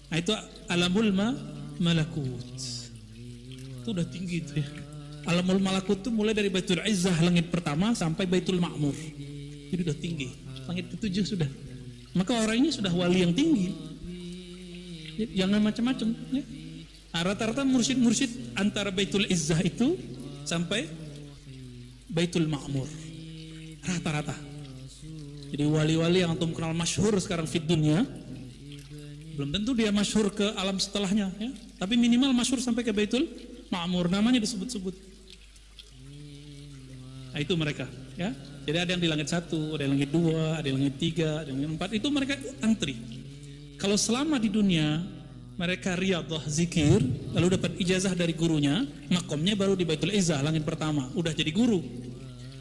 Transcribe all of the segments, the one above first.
Nah, itu alamul malakut. Itu udah tinggi itu ya. Alamul malakut itu mulai dari Baitul Izzah langit pertama sampai Baitul Ma'mur. Jadi udah tinggi. Langit ketujuh sudah. Maka orang ini sudah wali yang tinggi. Jangan macam-macam ya. Nah, rata-rata mursyid-mursyid antara Baitul Izzah itu sampai Baitul Ma'mur. Rata-rata. Jadi wali-wali yang antum kenal masyhur sekarang di dunia, belum tentu dia masyhur ke alam setelahnya ya. Tapi minimal masyhur sampai ke Baitul Ma'mur, namanya disebut-sebut. Nah, itu mereka ya. Jadi ada yang di langit 1, ada yang langit 2, ada yang langit 3, ada yang langit 4. Itu mereka antri. Kalau selama di dunia mereka riyadhah zikir, lalu dapat ijazah dari gurunya, makomnya baru di Baitul Izzah langit pertama, udah jadi guru.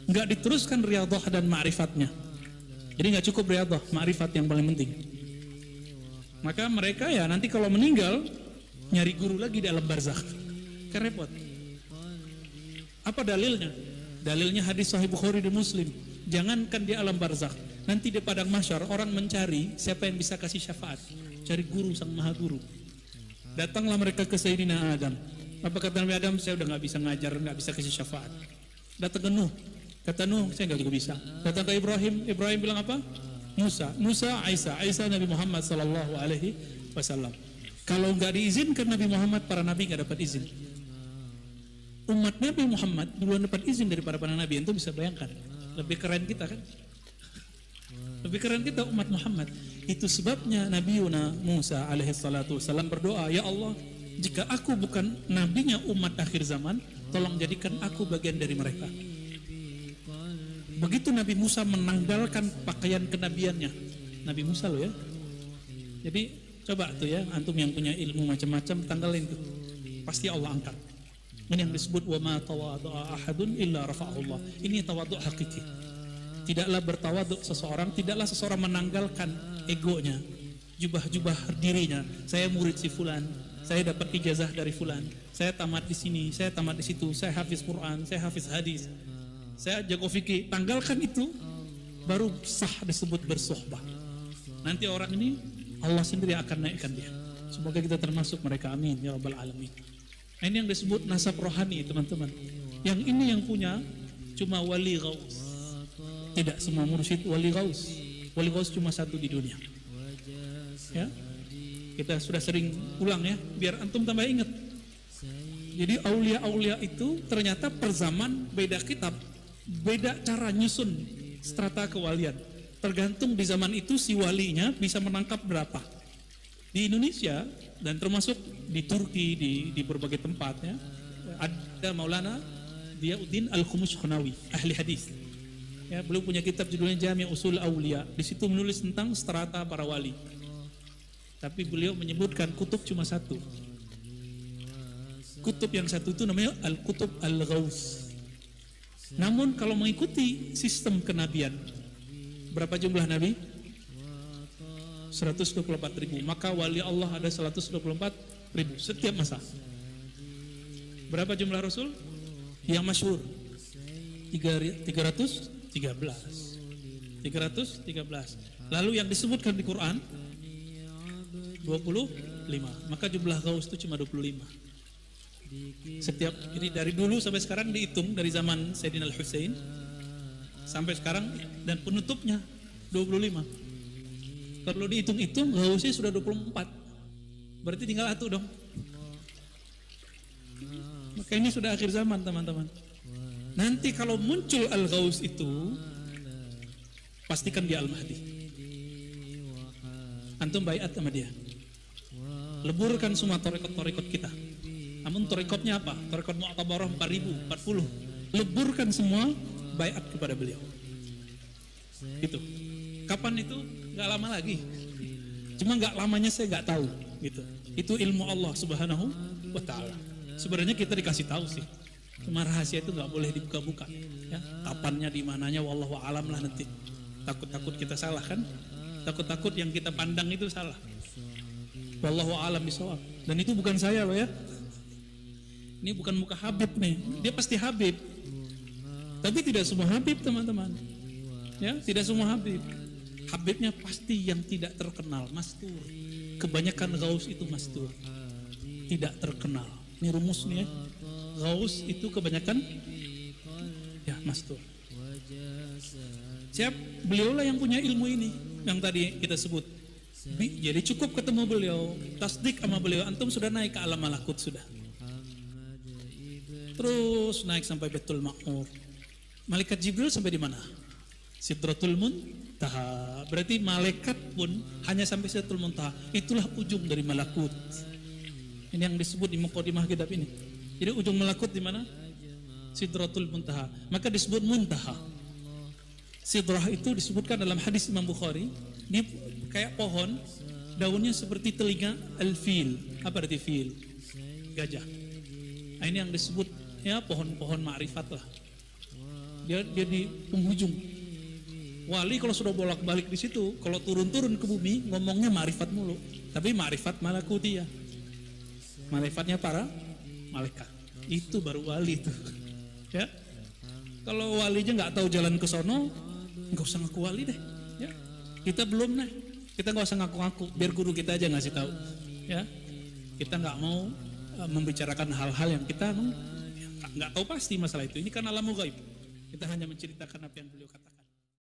Enggak diteruskan riyadhah dan ma'rifatnya. Jadi enggak cukup riyadhah, ma'rifat yang paling penting. Maka mereka ya nanti kalau meninggal nyari guru lagi di alam barzakh. Kan repot. Apa dalilnya? Dalilnya hadis Sahih Bukhari dan Muslim. Jangankan di alam barzakh, nanti di padang mahsyar orang mencari siapa yang bisa kasih syafaat. Cari guru sang maha guru. Datanglah mereka ke Sayyidina Adam. Apa kata Nabi Adam? Saya udah nggak bisa ngajar, nggak bisa kasih syafaat. Datang ke Nuh. Kata Nuh, saya nggak juga bisa. Datang ke Ibrahim. Ibrahim bilang apa? Musa, Isa Nabi Muhammad sallallahu alaihi wasallam. Kalau nggak diizinkan Nabi Muhammad, para nabi nggak dapat izin. Umat Nabi Muhammad duluan dapat izin daripada para nabi. Itu bisa bayangkan. Lebih keren kita kan? Lebih keren kita umat Muhammad. Itu sebabnya Nabi Yuna Musa alaihi salatu wasallam berdoa, ya Allah, jika aku bukan nabinya umat akhir zaman, tolong jadikan aku bagian dari mereka. Begitu Nabi Musa menanggalkan pakaian kenabiannya, Nabi Musa loh ya. Jadi coba tuh ya, antum yang punya ilmu macam-macam tanggalin tuh, pasti Allah angkat. Ini yang disebut wa ma tawadhu'a ahadun illa rafa'ahu Allah. Ini tawadhu hakiki. Tidaklah bertawadhu seseorang, tidaklah seseorang menanggalkan egonya, jubah-jubah dirinya. Saya murid si fulan, saya dapat ijazah dari fulan, saya tamat di sini, saya tamat di situ, saya hafiz Quran, saya hafiz hadis, saya jago fikih. Tanggalkan itu, baru sah disebut bersohbah. Nanti orang ini Allah sendiri akan naikkan dia. Semoga kita termasuk mereka, amin ya rabbal alamin. Nah, ini yang disebut nasab rohani, teman-teman. Yang ini yang punya cuma wali ghaus. Tidak semua mursyid wali ghaus. Wali ghaus cuma satu di dunia. Ya, kita sudah sering ulang ya, biar antum tambah ingat. Jadi aulia-aulia itu ternyata per zaman beda kitab, beda cara nyusun strata kewalian. Tergantung di zaman itu si walinya bisa menangkap berapa. Di Indonesia dan termasuk di Turki, di berbagai tempat ya, ada Maulana Diyauddin Al-Khumushkhonawi, ahli hadis. Ya, beliau punya kitab judulnya Jami' Usul Aulia. Di situ menulis tentang strata para wali. Tapi beliau menyebutkan kutub cuma satu. Kutub yang satu itu namanya Al-Kutub Al-Ghaus. Namun kalau mengikuti sistem kenabian, berapa jumlah nabi? 124.000. Maka wali Allah ada 124.000 setiap masa. Berapa jumlah rasul? Yang masyhur 313. Lalu yang disebutkan di Quran 25. Maka jumlah gaus itu cuma 25. Setiap ini dari dulu sampai sekarang dihitung, dari zaman Sayyidina Al-Husain sampai sekarang, dan penutupnya 25. Kalau dihitung-hitung gausnya sudah 24. Berarti tinggal satu dong. Maka ini sudah akhir zaman, teman-teman. Nanti kalau muncul Al-Ghaus itu, pastikan dia Al-Mahdi. Antum baiat sama dia. Leburkan semua torikot-torikot kita. Namun torikotnya apa? Torikot Mu'tabarah 4040. Leburkan semua, baiat kepada beliau. Itu. Kapan itu? Gak lama lagi. Cuma gak lamanya saya gak tahu. Gitu. Itu ilmu Allah Subhanahu wa ta'ala. Sebenarnya kita dikasih tahu sih. Cuma rahasia itu nggak boleh dibuka-buka. Ya, kapannya, di mananya, wallahu alam lah nanti. Takut-takut kita salah kan? Takut-takut yang kita pandang itu salah. Wallahu alam bisawab. Dan itu bukan saya loh ya. Ini bukan muka Habib nih. Dia pasti Habib. Tapi tidak semua Habib, teman-teman. Ya, tidak semua Habib. Habibnya pasti yang tidak terkenal, mastur. Kebanyakan gaus itu mastur, tidak terkenal. Ini rumus nih ya. Gaus itu kebanyakan ya mastur. Siap, beliaulah yang punya ilmu ini yang tadi kita sebut. Jadi cukup ketemu beliau, tasdik sama beliau, antum sudah naik ke alam malakut sudah. Terus naik sampai Baitul Ma'mur. Malaikat Jibril sampai di mana? Sidratul Muntaha. Berarti malaikat pun hanya sampai Sidratul Muntaha. Itulah ujung dari malakut. Ini yang disebut di Muqaddimah kitab ini. Jadi ujung malakut di mana? Sidratul Muntaha. Maka disebut Muntaha. Sidrah itu disebutkan dalam hadis Imam Bukhari. Dia kayak pohon, daunnya seperti telinga al-fil. Apa arti fil? Gajah. Nah, ini yang disebut ya pohon-pohon ma'rifat lah. Dia di penghujung. Wali kalau sudah bolak-balik di situ, kalau turun-turun ke bumi ngomongnya ma'rifat mulu, tapi ma'rifat malakutiyah. Ma'rifatnya para malaikat. Itu baru wali itu. Ya. Kalau walinya nggak tahu jalan ke sono, nggak usah ngaku wali deh. Ya. Kita belum nih. Kita nggak usah ngaku-ngaku, biar guru kita aja ngasih tahu. Ya. Kita nggak mau membicarakan hal-hal yang kita nggak tahu pasti masalah itu. Ini kan alam ghaib. Kita hanya menceritakan apa yang beliau katakan.